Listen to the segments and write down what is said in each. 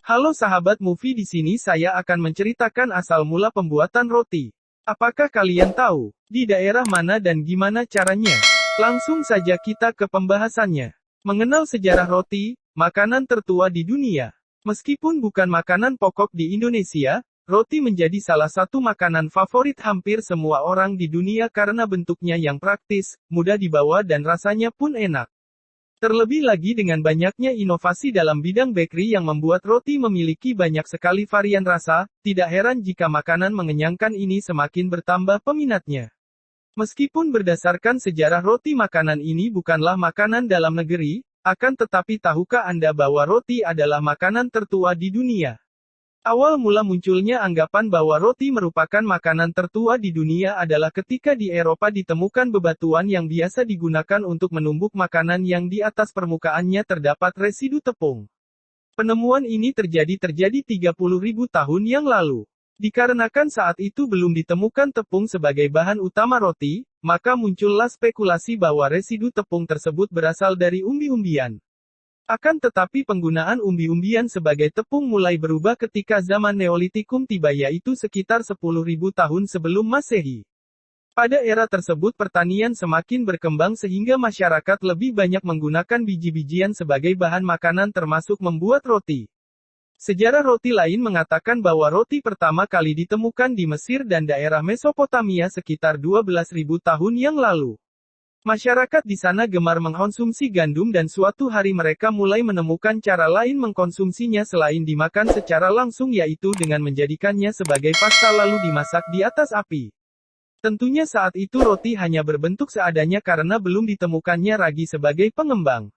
Halo sahabat movie, di sini saya akan menceritakan asal mula pembuatan roti. Apakah kalian tahu di daerah mana dan gimana caranya? Langsung saja kita ke pembahasannya. Mengenal sejarah roti, makanan tertua di dunia. Meskipun bukan makanan pokok di Indonesia, roti menjadi salah satu makanan favorit hampir semua orang di dunia karena bentuknya yang praktis, mudah dibawa dan rasanya pun enak. Terlebih lagi dengan banyaknya inovasi dalam bidang bakery yang membuat roti memiliki banyak sekali varian rasa, tidak heran jika makanan mengenyangkan ini semakin bertambah peminatnya. Meskipun berdasarkan sejarah roti makanan ini bukanlah makanan dalam negeri, akan tetapi tahukah Anda bahwa roti adalah makanan tertua di dunia? Awal mula munculnya anggapan bahwa roti merupakan makanan tertua di dunia adalah ketika di Eropa ditemukan bebatuan yang biasa digunakan untuk menumbuk makanan yang di atas permukaannya terdapat residu tepung. Penemuan ini terjadi 30.000 tahun yang lalu. Dikarenakan saat itu belum ditemukan tepung sebagai bahan utama roti, maka muncullah spekulasi bahwa residu tepung tersebut berasal dari umbi-umbian. Akan tetapi penggunaan umbi-umbian sebagai tepung mulai berubah ketika zaman Neolitikum tiba, yaitu sekitar 10.000 tahun sebelum Masehi. Pada era tersebut pertanian semakin berkembang sehingga masyarakat lebih banyak menggunakan biji-bijian sebagai bahan makanan termasuk membuat roti. Sejarah roti lain mengatakan bahwa roti pertama kali ditemukan di Mesir dan daerah Mesopotamia sekitar 12.000 tahun yang lalu. Masyarakat di sana gemar mengkonsumsi gandum dan suatu hari mereka mulai menemukan cara lain mengkonsumsinya selain dimakan secara langsung, yaitu dengan menjadikannya sebagai pasta lalu dimasak di atas api. Tentunya saat itu roti hanya berbentuk seadanya karena belum ditemukannya ragi sebagai pengembang.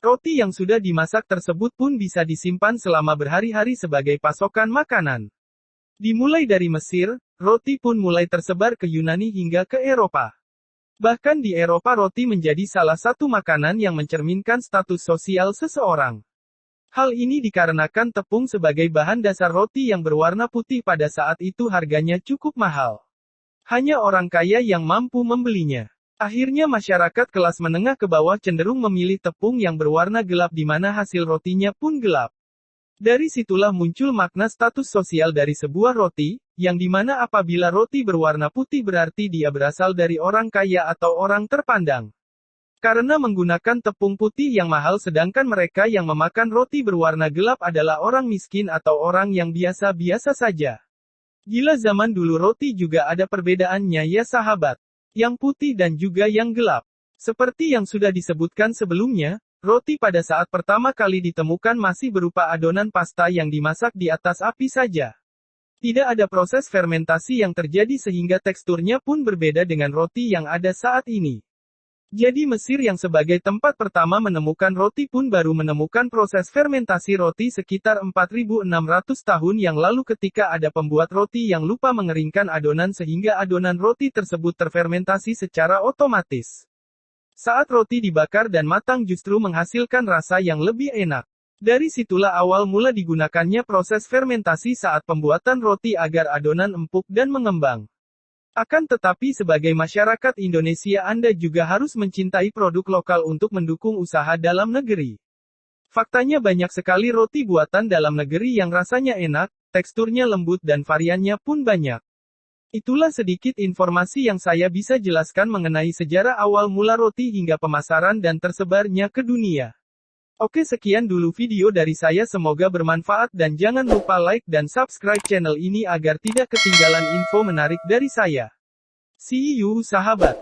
Roti yang sudah dimasak tersebut pun bisa disimpan selama berhari-hari sebagai pasokan makanan. Dimulai dari Mesir, roti pun mulai tersebar ke Yunani hingga ke Eropa. Bahkan di Eropa roti menjadi salah satu makanan yang mencerminkan status sosial seseorang. Hal ini dikarenakan tepung sebagai bahan dasar roti yang berwarna putih pada saat itu harganya cukup mahal. Hanya orang kaya yang mampu membelinya. Akhirnya masyarakat kelas menengah ke bawah cenderung memilih tepung yang berwarna gelap di mana hasil rotinya pun gelap. Dari situlah muncul makna status sosial dari sebuah roti, yang dimana apabila roti berwarna putih berarti dia berasal dari orang kaya atau orang terpandang. Karena menggunakan tepung putih yang mahal sedangkan mereka yang memakan roti berwarna gelap adalah orang miskin atau orang yang biasa-biasa saja. Gila, zaman dulu roti juga ada perbedaannya ya sahabat. Yang putih dan juga yang gelap. Seperti yang sudah disebutkan sebelumnya, roti pada saat pertama kali ditemukan masih berupa adonan pasta yang dimasak di atas api saja. Tidak ada proses fermentasi yang terjadi sehingga teksturnya pun berbeda dengan roti yang ada saat ini. Jadi Mesir yang sebagai tempat pertama menemukan roti pun baru menemukan proses fermentasi roti sekitar 4.600 tahun yang lalu ketika ada pembuat roti yang lupa mengeringkan adonan sehingga adonan roti tersebut terfermentasi secara otomatis. Saat roti dibakar dan matang justru menghasilkan rasa yang lebih enak. Dari situlah awal mula digunakannya proses fermentasi saat pembuatan roti agar adonan empuk dan mengembang. Akan tetapi sebagai masyarakat Indonesia Anda juga harus mencintai produk lokal untuk mendukung usaha dalam negeri. Faktanya banyak sekali roti buatan dalam negeri yang rasanya enak, teksturnya lembut dan variannya pun banyak. Itulah sedikit informasi yang saya bisa jelaskan mengenai sejarah awal mula roti hingga pemasaran dan tersebarnya ke dunia. Oke, sekian dulu video dari saya, semoga bermanfaat dan jangan lupa like dan subscribe channel ini agar tidak ketinggalan info menarik dari saya. See you sahabat.